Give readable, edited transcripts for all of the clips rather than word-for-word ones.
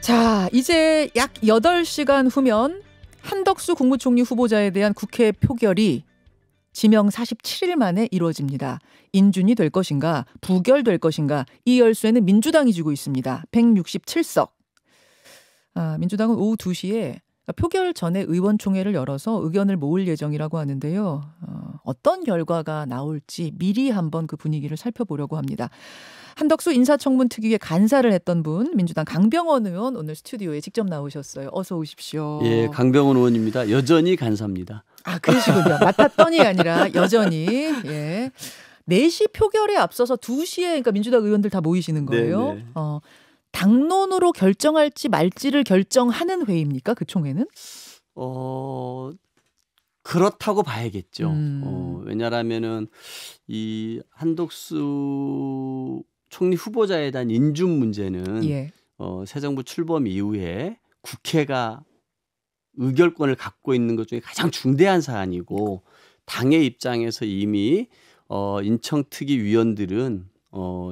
자, 이제 약 8시간 후면 한덕수 국무총리 후보자에 대한 국회 표결이 지명 47일 만에 이루어집니다. 인준이 될 것인가, 부결될 것인가, 이 열쇠는 민주당이 쥐고 있습니다. 167석. 민주당은 오후 2시에 표결 전에 의원총회를 열어서 의견을 모을 예정이라고 하는데요. 어떤 결과가 나올지 미리 한번 그 분위기를 살펴보려고 합니다. 한덕수 인사청문 특위에 간사를 했던 분, 민주당 강병원 의원 오늘 스튜디오에 직접 나오셨어요. 어서 오십시오. 예, 강병원 의원입니다. 여전히 간사입니다. 그러시군요. 맡았더니 아니라 여전히. 예. 4시 표결에 앞서서 2시에 그러니까 민주당 의원들 다 모이시는 거예요. 네네. 당론으로 결정할지 말지를 결정하는 회의입니까? 그 총회는? 그렇다고 봐야겠죠. 왜냐하면은 이 한덕수 총리 후보자에 대한 인준 문제는 예. 새 정부 출범 이후에 국회가 의결권을 갖고 있는 것 중에 가장 중대한 사안이고 당의 입장에서 이미 인청특위 위원들은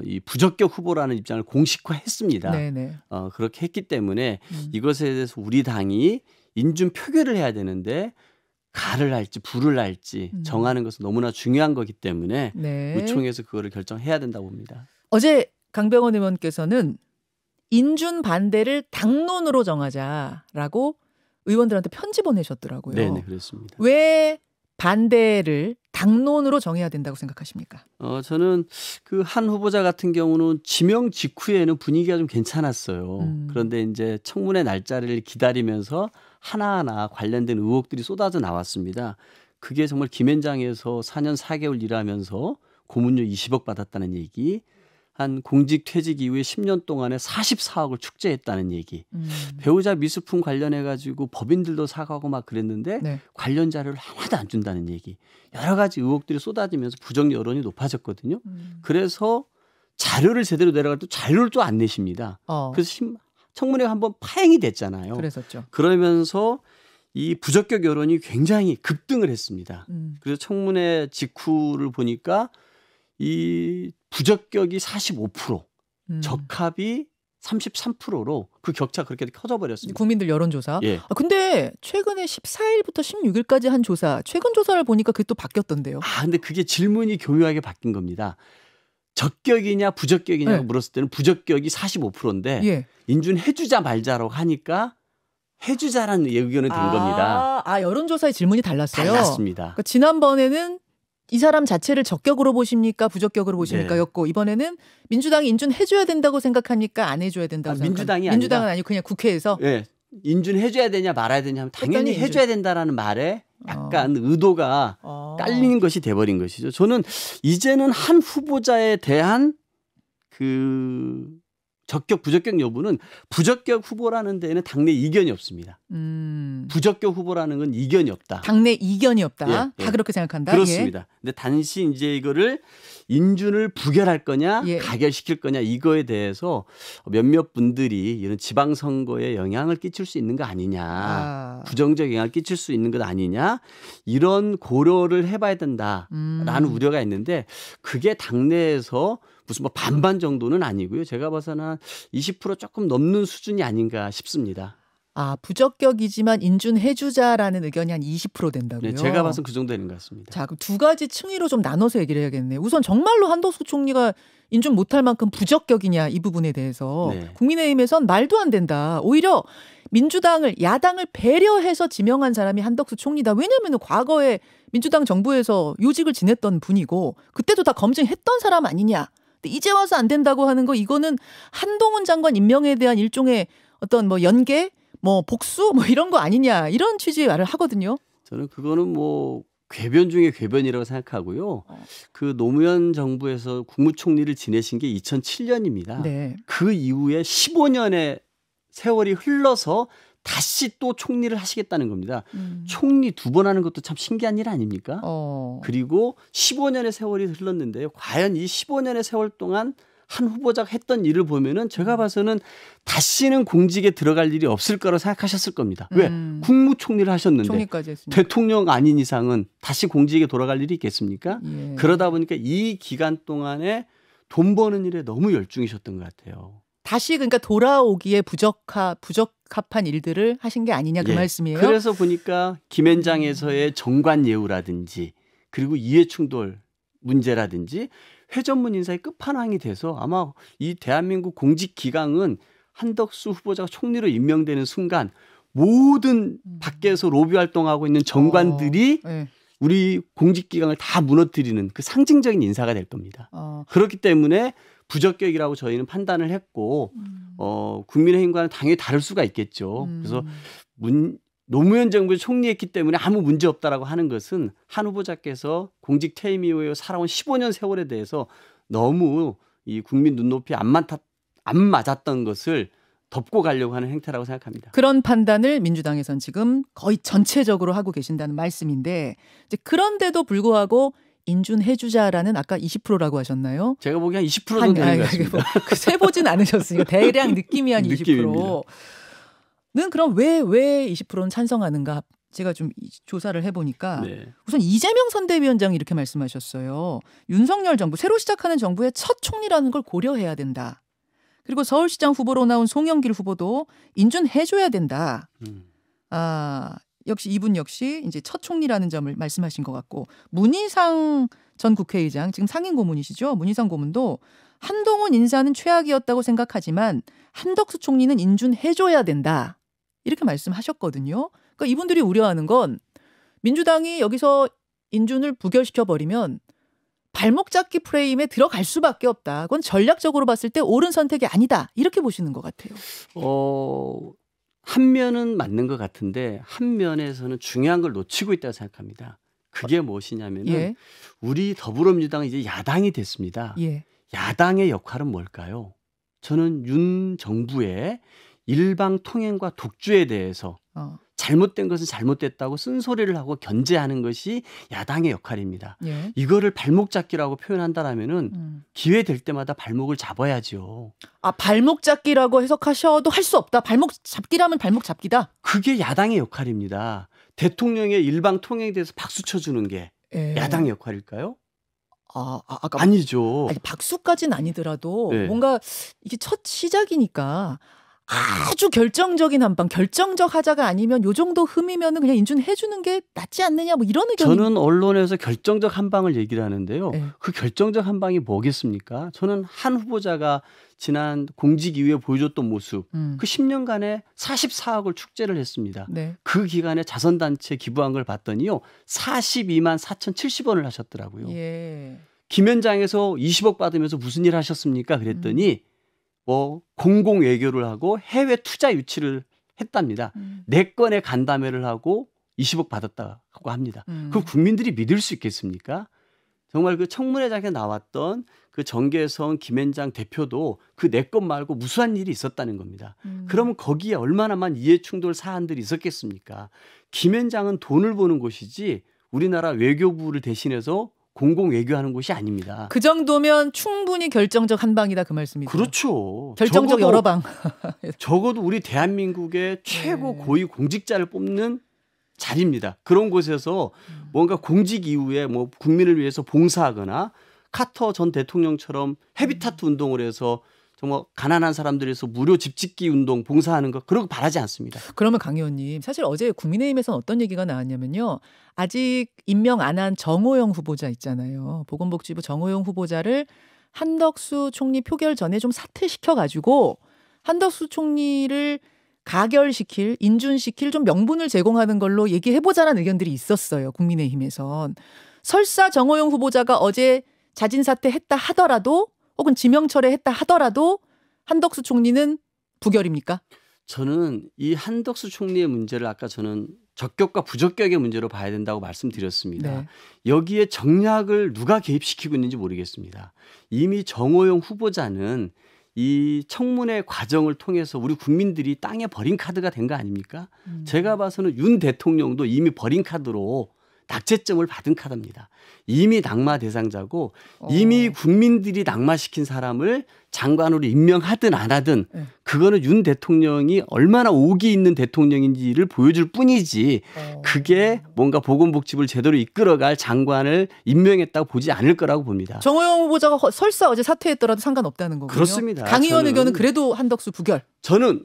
이 부적격 후보라는 입장을 공식화했습니다. 네네. 그렇게 했기 때문에 이것에 대해서 우리 당이 인준 표결을 해야 되는데 가를 할지 부를 할지 정하는 것은 너무나 중요한 거기 때문에 네. 의총에서 그거를 결정해야 된다고 봅니다. 어제 강병원 의원께서는 인준 반대를 당론으로 정하자라고 의원들한테 편지 보내셨더라고요. 네, 그렇습니다. 왜 반대를 당론으로 정해야 된다고 생각하십니까? 저는 그 한 후보자 같은 경우는 지명 직후에는 분위기가 좀 괜찮았어요. 그런데 이제 청문회 날짜를 기다리면서 하나하나 관련된 의혹들이 쏟아져 나왔습니다. 그게 정말 김현장에서 4년 4개월 일하면서 고문료 20억 받았다는 얘기, 한 공직 퇴직 이후에 10년 동안에 44억을 축제했다는 얘기, 배우자 미수품 관련해 가지고 법인들도 사과하고 막 그랬는데 네. 관련 자료를 하나도 안 준다는 얘기, 여러 가지 의혹들이 쏟아지면서 부정 여론이 높아졌거든요. 그래서 자료를 제대로 내려갈 때 자료를 또 안 내십니다. 그래서 청문회가 한번 파행이 됐잖아요. 그랬었죠. 그러면서 이 부적격 여론이 굉장히 급등을 했습니다. 그래서 청문회 직후를 보니까 이 부적격이 45%, 적합이 33%로 그 격차 그렇게 커져 버렸습니다. 국민들 여론조사. 예. 근데 최근에 14일부터 16일까지 한 조사, 최근 조사를 보니까 그게 또 바뀌었던데요. 근데 그게 질문이 교묘하게 바뀐 겁니다. 적격이냐 부적격이냐고 물었을 때는 부적격이 45%인데 예. 인준해주자 말자라고 하니까 해주자라는 의견이 된 겁니다. 여론조사의 질문이 달랐어요. 달랐습니다. 그러니까 지난번에는 이 사람 자체를 적격으로 보십니까? 부적격으로 보십니까? 네. 였고 이번에는 민주당이 인준해줘야 된다고 생각하니까 안 해줘야 된다고 생각합니까? 민주당은 아니고 그냥 국회에서? 네. 인준해줘야 되냐 말아야 되냐 하면 당연히 해줘야 된다라는 말에 약간 의도가 깔리는 것이 돼버린 것이죠. 저는 이제는 한 후보자에 대한 그 적격 부적격 여부는 부적격 후보라는 데에는 당내 이견이 없습니다. 부적격 후보라는 건 이견이 없다. 당내 이견이 없다. 예. 다 그렇게 생각한다. 그렇습니다. 근데 단지 이제 이거를 인준을 부결할 거냐 가결시킬 거냐 이거에 대해서 몇몇 분들이 이런 지방선거에 영향을 끼칠 수 있는 거 아니냐, 부정적 영향을 끼칠 수 있는 것 아니냐, 이런 고려를 해봐야 된다라는 우려가 있는데 그게 당내에서 무슨 뭐 반반 정도는 아니고요. 제가 봐서는 한 20% 조금 넘는 수준이 아닌가 싶습니다. 부적격이지만 인준해주자라는 의견이 한 20% 된다고요? 네, 제가 봐서는 그 정도 되는 것 같습니다. 자, 그럼 두 가지 층위로 좀 나눠서 얘기를 해야겠네요. 우선 정말로 한덕수 총리가 인준 못할 만큼 부적격이냐 이 부분에 대해서 국민의힘에선 말도 안 된다. 오히려 민주당을 야당을 배려해서 지명한 사람이 한덕수 총리다. 왜냐하면 과거에 민주당 정부에서 요직을 지냈던 분이고 그때도 다 검증했던 사람 아니냐. 근데 이제 와서 안 된다고 하는 거 이거는 한동훈 장관 임명에 대한 일종의 어떤 뭐 연계, 뭐 복수, 뭐 이런 거 아니냐 이런 취지의 말을 하거든요. 저는 그거는 뭐 궤변 중에 궤변이라고 생각하고요. 그 노무현 정부에서 국무총리를 지내신 게 2007년입니다. 네. 그 이후에 15년의 세월이 흘러서 다시 또 총리를 하시겠다는 겁니다. 총리 2번 하는 것도 참 신기한 일 아닙니까? 그리고 15년의 세월이 흘렀는데요. 과연 이 15년의 세월 동안 한 후보자가 했던 일을 보면은 제가 봐서는 다시는 공직에 들어갈 일이 없을 거라고 생각하셨을 겁니다. 왜? 국무총리를 하셨는데 총리까지 했으니까. 대통령 아닌 이상은 다시 공직에 돌아갈 일이 있겠습니까? 예. 그러다 보니까 이 기간 동안에 돈 버는 일에 너무 열중이셨던 것 같아요. 다시 그러니까 돌아오기에 부적합한 일들을 하신 게 아니냐 그 말씀이에요. 그래서 보니까 김앤장에서의 정관예우라든지 그리고 이해충돌 문제라든지 회전문 인사의 끝판왕이 돼서 아마 이 대한민국 공직기강은 한덕수 후보자가 총리로 임명되는 순간 모든 밖에서 로비 활동하고 있는 정관들이 우리 공직기강을 다 무너뜨리는 그 상징적인 인사가 될 겁니다. 그렇기 때문에 부적격이라고 저희는 판단을 했고 국민의힘과는 당연히 다를 수가 있겠죠. 그래서 노무현 정부의 총리했기 때문에 아무 문제 없다라고 하는 것은 한 후보자께서 공직 퇴임 이후에 살아온 15년 세월에 대해서 너무 이 국민 눈높이 안 맞았던 것을 덮고 가려고 하는 행태라고 생각합니다. 그런 판단을 민주당에선 지금 거의 전체적으로 하고 계신다는 말씀인데 이제 그런데도 불구하고 인준해주자라는 아까 20%라고 하셨나요? 제가 보기엔 20% 정도 되는 것 같습니다. 세보진 않으셨으니까 대략 느낌이 한 20%는 그럼 왜 20%는 찬성하는가? 제가 좀 조사를 해보니까 우선 이재명 선대위원장이 이렇게 말씀하셨어요. 윤석열 정부, 새로 시작하는 정부의 첫 총리라는 걸 고려해야 된다. 그리고 서울시장 후보로 나온 송영길 후보도 인준해줘야 된다. 역시 이분 역시 이제 첫 총리라는 점을 말씀하신 것 같고 문희상 전 국회의장 지금 상임 고문이시죠. 문희상 고문도 한동훈 인사는 최악이었다고 생각하지만 한덕수 총리는 인준해줘야 된다. 이렇게 말씀하셨거든요. 그러니까 이분들이 우려하는 건 민주당이 여기서 인준을 부결시켜버리면 발목 잡기 프레임에 들어갈 수밖에 없다. 그건 전략적으로 봤을 때 옳은 선택이 아니다. 이렇게 보시는 것 같아요. 한 면은 맞는 것 같은데 한 면에서는 중요한 걸 놓치고 있다고 생각합니다. 그게 무엇이냐면은 우리 더불어민주당은 이제 야당이 됐습니다. 야당의 역할은 뭘까요? 저는 윤 정부의 일방 통행과 독주에 대해서 잘못된 것은 잘못됐다고 쓴소리를 하고 견제하는 것이 야당의 역할입니다. 이거를 발목 잡기라고 표현한다라면은 기회 될 때마다 발목을 잡아야죠. 발목 잡기라고 해석하셔도 할 수 없다. 발목 잡기라면 발목 잡기다. 그게 야당의 역할입니다. 대통령의 일방 통행에 대해서 박수 쳐주는 게 야당의 역할일까요? 아니죠. 아니, 박수까지는 아니더라도 뭔가 이게 첫 시작이니까 아주 결정적인 한방, 결정적 하자가 아니면 요 정도 흠이면은 그냥 인준해 주는 게 낫지 않느냐 뭐 이런 의견이. 저는 언론에서 결정적 한방을 얘기를 하는데요. 그 결정적 한방이 뭐겠습니까? 저는 한 후보자가 지난 공직 이후에 보여줬던 모습, 그 10년간에 44억을 축제를 했습니다. 그 기간에 자선단체 기부한 걸 봤더니요. 42만 4,070원을 하셨더라고요. 김현장에서 20억 받으면서 무슨 일 하셨습니까? 그랬더니 공공 외교를 하고 해외 투자 유치를 했답니다. 4건의 간담회를 하고 20억 받았다고 합니다. 그 국민들이 믿을 수 있겠습니까? 정말 그 청문회장에 나왔던 그 정계성 김앤장 대표도 그 4건 말고 무수한 일이 있었다는 겁니다. 그러면 거기에 얼마나만 이해충돌 사안들이 있었겠습니까? 김앤장은 돈을 버는 곳이지 우리나라 외교부를 대신해서 공공 외교하는 곳이 아닙니다. 그 정도면 충분히 결정적 한 방이다 그 말씀이죠. 그렇죠. 결정적 여러 방. 적어도 우리 대한민국의 최고 고위 공직자를 뽑는 자리입니다. 그런 곳에서 뭔가 공직 이후에 뭐 국민을 위해서 봉사하거나 카터 전 대통령처럼 헤비타트 운동을 해서 정말 가난한 사람들에서 무료 집 짓기 운동 봉사하는 거 그런 거 바라지 않습니다. 그러면 강 의원님 사실 어제 국민의힘에서는 어떤 얘기가 나왔냐면요. 아직 임명 안 한 정호영 후보자 있잖아요. 보건복지부 정호영 후보자를 한덕수 총리 표결 전에 좀 사퇴시켜가지고 한덕수 총리를 가결시킬, 인준시킬 좀 명분을 제공하는 걸로 얘기해보자는 의견들이 있었어요. 국민의힘에선. 설사 정호영 후보자가 어제 자진 사퇴했다 하더라도 혹은 지명 철회했다 하더라도 한덕수 총리는 부결입니까? 저는 이 한덕수 총리의 문제를 아까 저는 적격과 부적격의 문제로 봐야 된다고 말씀드렸습니다. 여기에 정략을 누가 개입시키고 있는지 모르겠습니다. 이미 정호영 후보자는 이 청문회 과정을 통해서 우리 국민들이 땅에 버린 카드가 된 거 아닙니까? 제가 봐서는 윤 대통령도 이미 버린 카드로 낙제점을 받은 카드입니다. 이미 낙마 대상자고 이미 국민들이 낙마시킨 사람을 장관으로 임명하든 안 하든 그거는 윤 대통령이 얼마나 오기 있는 대통령인지를 보여줄 뿐이지 그게 뭔가 보건복지부를 제대로 이끌어갈 장관을 임명했다고 보지 않을 거라고 봅니다. 정호영 후보자가 설사 어제 사퇴했더라도 상관없다는 거군요. 그렇습니다. 강 의원 의견은 그래도 한덕수 부결. 저는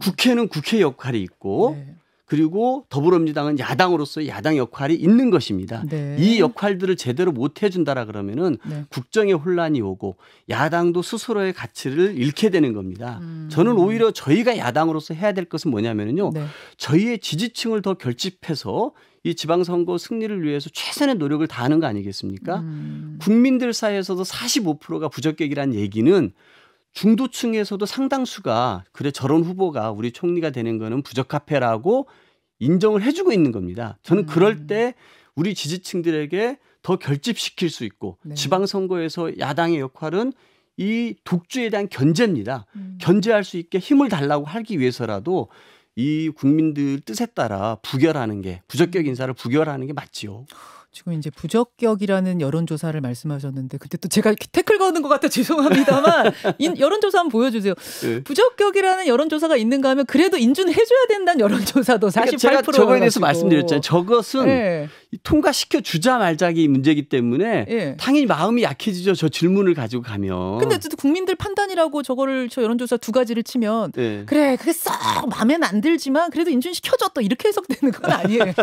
국회는 국회 역할이 있고 네. 그리고 더불어민주당은 야당으로서의 야당 역할이 있는 것입니다. 네. 이 역할들을 제대로 못 해준다라 그러면은 네. 국정에 혼란이 오고 야당도 스스로의 가치를 잃게 되는 겁니다. 저는 오히려 저희가 야당으로서 해야 될 것은 뭐냐면요. 네. 저희의 지지층을 더 결집해서 이 지방선거 승리를 위해서 최선의 노력을 다하는 거 아니겠습니까? 국민들 사이에서도 45%가 부적격이라는 얘기는 중도층에서도 상당수가 그래 저런 후보가 우리 총리가 되는 거는 부적합해라고 인정을 해주고 있는 겁니다. 저는 그럴 때 우리 지지층들에게 더 결집시킬 수 있고 네. 지방선거에서 야당의 역할은 이 독주에 대한 견제입니다. 견제할 수 있게 힘을 달라고 하기 위해서라도 이 국민들 뜻에 따라 부결하는 게 부적격 인사를 부결하는 게 맞지요. 지금 이제 부적격이라는 여론조사를 말씀하셨는데 그때 또 제가 태클 거는 것 같아 죄송합니다만 여론조사 한번 보여주세요. 네. 부적격이라는 여론조사가 있는가 하면 그래도 인준해줘야 된다는 여론조사도 48%가 제가 저거에 대해서 말씀드렸잖아요. 저것은 네. 통과시켜 주자 말자기 문제이기 때문에 네. 당연히 마음이 약해지죠. 저 질문을 가지고 가면. 근데 어쨌든 국민들 판단이라고 저거를 저 여론조사 두 가지를 치면 네. 그래 그게 썩 마음에는 안 들지만 그래도 인준시켜줘 또 이렇게 해석되는 건 아니에요.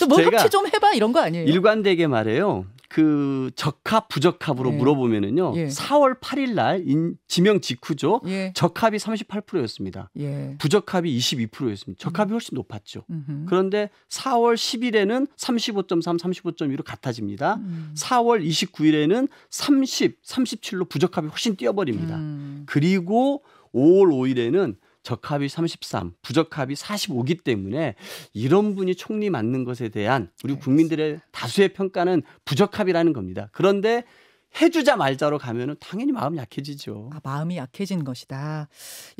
뭐 합치 좀 해봐 이런 거 아니에요. 일관되게 말해요. 그 적합 부적합으로 네. 물어보면은요. 예. 4월 8일 날 지명 직후죠. 예. 적합이 38%였습니다. 예. 부적합이 22%였습니다. 적합이 훨씬 높았죠. 음흠. 그런데 4월 10일에는 35.3, 35.2로 같아집니다. 4월 29일에는 30, 37로 부적합이 훨씬 뛰어버립니다. 그리고 5월 5일에는 적합이 33, 부적합이 45기 때문에 이런 분이 총리 맡는 것에 대한 우리 국민들의 다수의 평가는 부적합이라는 겁니다. 그런데 해주자 말자로 가면은 당연히 마음이 약해지죠. 아, 마음이 약해진 것이다.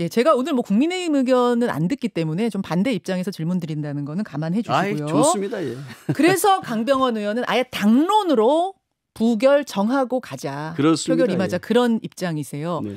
예, 제가 오늘 뭐 국민의힘 의견은 안 듣기 때문에 좀 반대 입장에서 질문 드린다는 거는 감안해 주시고요. 좋습니다. 예. 그래서 강병원 의원은 아예 당론으로 부결 정하고 가자. 그렇습니다. 표결 임하자. 예. 그런 입장이세요. 네.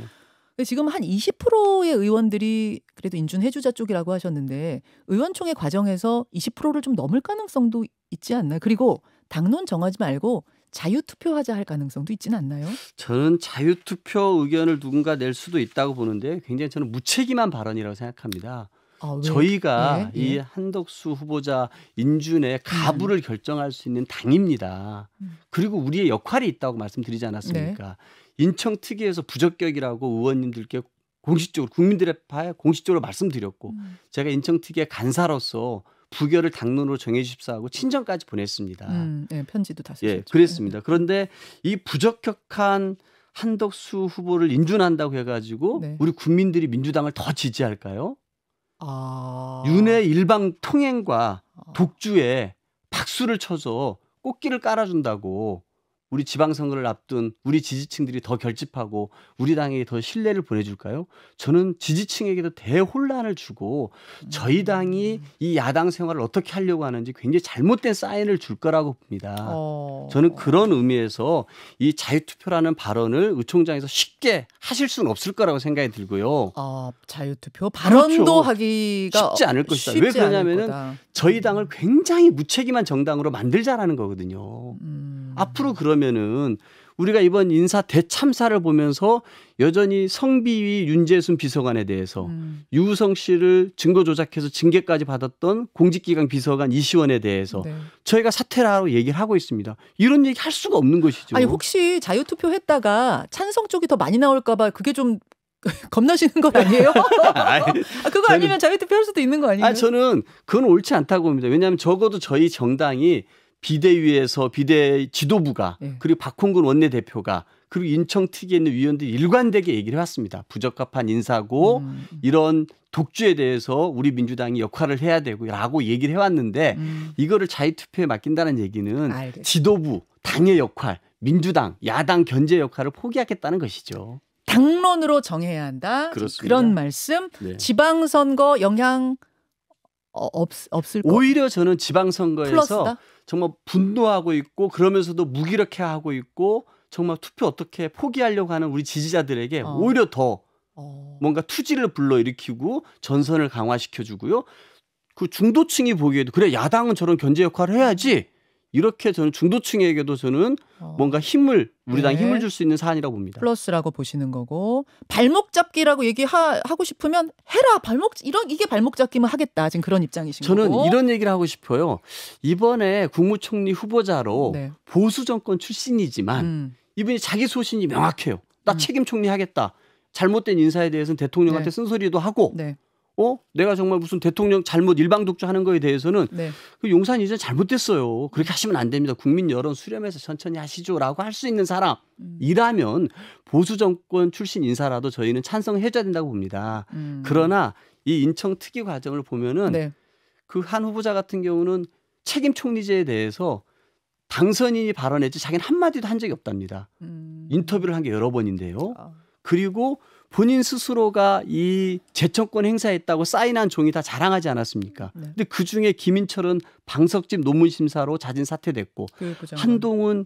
근데 지금 한 20%의 의원들이 그래도 인준해주자 쪽이라고 하셨는데 의원총회 과정에서 20%를 좀 넘을 가능성도 있지 않나요? 그리고 당론 정하지 말고 자유투표하자 할 가능성도 있지는 않나요? 저는 자유투표 의견을 누군가 낼 수도 있다고 보는데 굉장히 저는 무책임한 발언이라고 생각합니다. 아, 저희가 예, 이 예. 한덕수 후보자 인준의 가부를 결정할 수 있는 당입니다. 그리고 우리의 역할이 있다고 말씀드리지 않았습니까? 인청특위에서 부적격이라고 의원님들께 공식적으로 국민들의 파에 공식적으로 말씀드렸고 제가 인청특위의 간사로서 부결을 당론으로 정해 주십사 하고 친정까지 보냈습니다. 네, 편지도 다 쓰셨죠. 예, 그랬습니다. 그런데 이 부적격한 한덕수 후보를 인준한다고 해가지고 네. 우리 국민들이 민주당을 더 지지할까요? 아... 윤의 일방 통행과 독주에 박수를 쳐서 꽃길을 깔아준다고 우리 지방선거를 앞둔 우리 지지층들이 더 결집하고 우리 당에게 더 신뢰를 보내줄까요? 저는 지지층에게도 대혼란을 주고 저희 당이 이 야당 생활을 어떻게 하려고 하는지 굉장히 잘못된 사인을 줄 거라고 봅니다. 저는 그런 의미에서 이 자유투표라는 발언을 의총장에서 쉽게 하실 수는 없을 거라고 생각이 들고요. 자유투표 발언도 그렇죠. 하기가 쉽지 않을 것이다. 왜 그러냐면은 저희 당을 굉장히 무책임한 정당으로 만들자라는 거거든요. 앞으로 그러면은 우리가 이번 인사 대참사를 보면서 여전히 성비위 윤재순 비서관에 대해서 유우성 씨를 증거 조작해서 징계까지 받았던 공직기강 비서관 이시원에 대해서 네. 저희가 사퇴를 하라고 얘기를 하고 있습니다. 이런 얘기 할 수가 없는 것이죠. 아니 혹시 자유투표 했다가 찬성 쪽이 더 많이 나올까 봐 그게 좀 겁나시는 건 아니에요? 그거 아니면 자유투표 할 수도 있는 거 아니에요? 저는 그건 옳지 않다고 봅니다. 왜냐하면 적어도 저희 정당이 비대위에서 비대 지도부가 그리고 박홍근 원내대표가 그리고 인청특위에 있는 위원들이 일관되게 얘기를 해왔습니다. 부적합한 인사고 이런 독주에 대해서 우리 민주당이 역할을 해야 되고라고 얘기를 해왔는데 이거를 자유투표에 맡긴다는 얘기는 알겠습니다. 지도부, 당의 역할, 민주당, 야당 견제 역할을 포기하겠다는 것이죠. 당론으로 정해야 한다. 그렇습니다. 그런 말씀. 네. 지방선거 영향 없을 거. 오히려 저는 지방선거에서 플러스다? 정말 분노하고 있고 그러면서도 무기력해하고 있고 정말 투표 어떻게 포기하려고 하는 우리 지지자들에게 오히려 더 뭔가 투지를 불러일으키고 전선을 강화시켜주고요. 그 중도층이 보기에도 그래 야당은 저런 견제 역할을 해야지 이렇게 저는 중도층에게도 저는 뭔가 힘을 우리 당 힘을 줄 수 있는 사안이라고 봅니다. 플러스라고 보시는 거고 발목 잡기라고 얘기하고 싶으면 해라 이게 발목 잡기면 하겠다 지금 그런 입장이신 저는 거고. 이런 얘기를 하고 싶어요. 이번에 국무총리 후보자로 네. 보수 정권 출신이지만 이분이 자기 소신이 명확해요. 나 책임 총리하겠다. 잘못된 인사에 대해서는 대통령한테 네. 쓴소리도 하고 네. 내가 정말 무슨 대통령 잘못 일방독주하는 거에 대해서는 네. 그 용산 이전 잘못됐어요. 그렇게 하시면 안 됩니다. 국민 여론 수렴해서 천천히 하시죠라고 할 수 있는 사람이라면 보수 정권 출신 인사라도 저희는 찬성해줘야 된다고 봅니다. 그러나 이 인청 특위 과정을 보면은 네. 그 한 후보자 같은 경우는 책임 총리제에 대해서 당선인이 발언했지 자기는 한마디도 한 적이 없답니다. 인터뷰를 한 게 여러 번인데요. 그리고 본인 스스로가 이 재청권 행사했다고 사인한 종이 다 자랑하지 않았습니까? 네. 근데 그중에 김인철은 방석집 논문 심사로 자진 사퇴됐고 한동훈은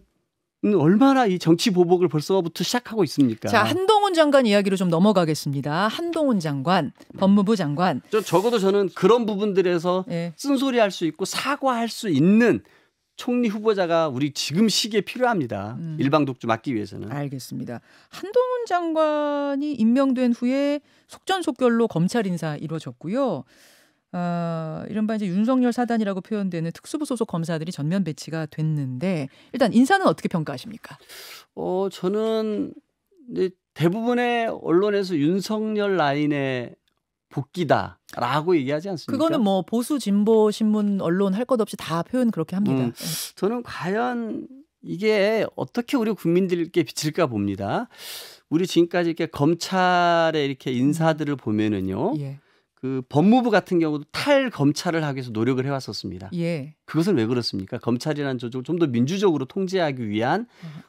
얼마나 이 정치 보복을 벌써부터 시작하고 있습니까? 자, 한동훈 장관 이야기로 좀 넘어가겠습니다. 한동훈 장관, 법무부 장관. 적어도 저는 그런 부분들에서 네. 쓴소리할 수 있고 사과할 수 있는 총리 후보자가 우리 지금 시기에 필요합니다. 일방독주 막기 위해서는. 알겠습니다. 한동훈 장관이 임명된 후에 속전속결로 검찰 인사 이루어졌고요. 이른바 이제 윤석열 사단이라고 표현되는 특수부 소속 검사들이 전면 배치가 됐는데 일단 인사는 어떻게 평가하십니까? 저는 대부분의 언론에서 윤석열 라인의 복귀다라고 얘기하지 않습니까? 그거는 뭐 보수 진보 신문 언론 할 것 없이 다 표현 그렇게 합니다. 저는 과연 이게 어떻게 우리 국민들께 비칠까 봅니다. 우리 지금까지 이렇게 검찰의 이렇게 인사들을 보면은요. 예. 그 법무부 같은 경우도 탈검찰을 하기 위해서 노력을 해왔었습니다. 예. 그것은 왜 그렇습니까? 검찰이라는 조직을 좀 더 민주적으로 통제하기 위한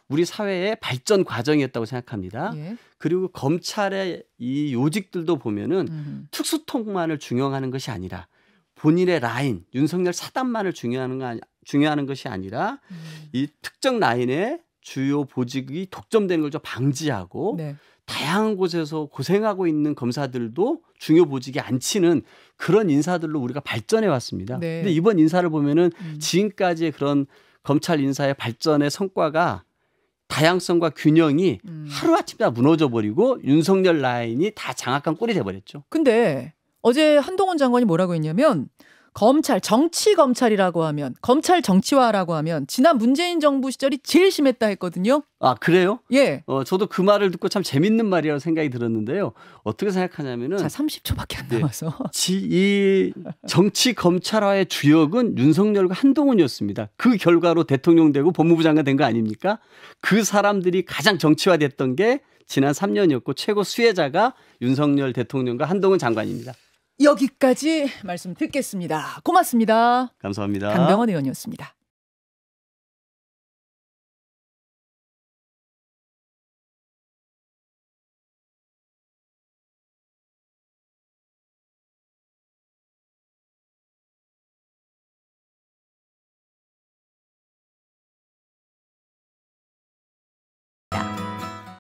우리 사회의 발전 과정이었다고 생각합니다. 예. 그리고 검찰의 이 요직들도 보면은 특수통만을 중용하는 것이 아니라 본인의 라인, 윤석열 사단만을 중요하는 것이 아니라 이 특정 라인의 주요 보직이 독점되는 걸 좀 방지하고 네. 다양한 곳에서 고생하고 있는 검사들도 중요 보직에 앉히는 그런 인사들로 우리가 발전해 왔습니다. 네. 근데 이번 인사를 보면은 지금까지의 그런 검찰 인사의 발전의 성과가 다양성과 균형이 하루아침에 다 무너져 버리고 윤석열 라인이 다 장악한 꼴이 돼 버렸죠. 근데 어제 한동훈 장관이 뭐라고 했냐면 검찰, 정치 검찰이라고 하면 검찰 정치화라고 하면 지난 문재인 정부 시절이 제일 심했다 했거든요. 아, 그래요? 예. 저도 그 말을 듣고 참 재밌는 말이라고 생각이 들었는데요. 어떻게 생각하냐면은 자, 30초밖에 안 남아서. 이 정치 검찰화의 주역은 윤석열과 한동훈이었습니다. 그 결과로 대통령 되고 법무부 장관 된 거 아닙니까? 그 사람들이 가장 정치화됐던 게 지난 3년이었고 최고 수혜자가 윤석열 대통령과 한동훈 장관입니다. 여기까지 말씀 듣겠습니다. 고맙습니다. 감사합니다. 강병원 의원이었습니다.